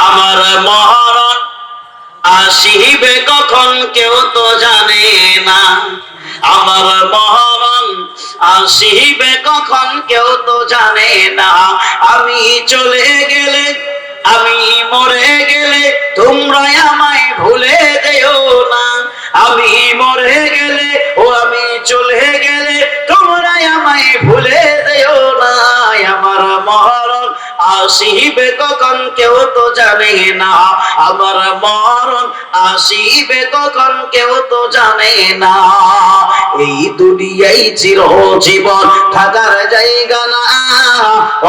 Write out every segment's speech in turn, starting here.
আমার মরণ আসিবে কখন কেউ তো জানে না। আমার মরণ আসিবে কখন কেউ তো জানে না। আমি চলে গেলে, আমি মরে গেলে তোমরা আমায় ভুলে যেও না। আমি মরে গেলে, ও আমি চলে গেলে তোমরা আমায় ভুলে যেও না। আমার মরণ আসিবে কখন কেউ তো জানে না। আমার মরণ আসিবে কখন কেউ তো জানে না। এই দুনিয়ায় চিরজীবন থাকার জায়গা না,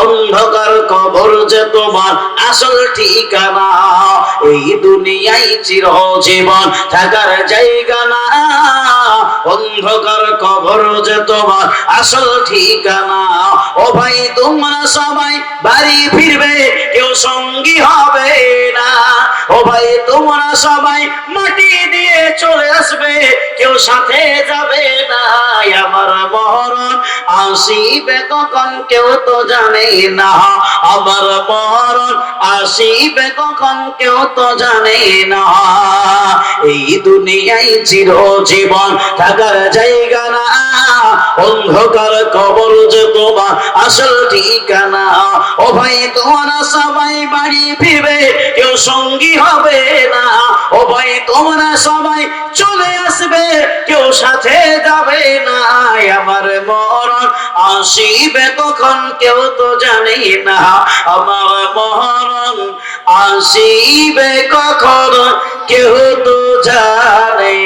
অন্ধকার কবর যে তোমার আসল ঠিকানা। এই দুনিয়ায় চিরজীবন থাকার জায়গা না, অন্ধকার কবর যে তোমার আসল ঠিকানা। ও ভাই তোমরা সবাই বাড়ি ফিরবে, কেউ সঙ্গী হবে না। ও ভাই তোমরা সবাই মাটি দিয়ে চলে আসবে, কেউ সাথে যাবে না। আমার মরণ আসিবে কখন কেউ তো জানে না। আমার মরণ আসিবে কখন কেউ তো জানে না। এই দুনিয়ায় চিরজীবন থাকার জায়গা না, অন্ধকার কবর যে তোমার আসল ঠিকানা। ও ভাই তোমরা সবাই বাড়ি ফিরবে, কেউ সঙ্গী হবে না। ও ভাই তোমরা সবাই চলে আসবে, কেউ সাথে যাবে না। আমার মরণ আসিবে কখন কেউ তো জানে না। আমার মরণ আসিবে কখন কেউ তো জানে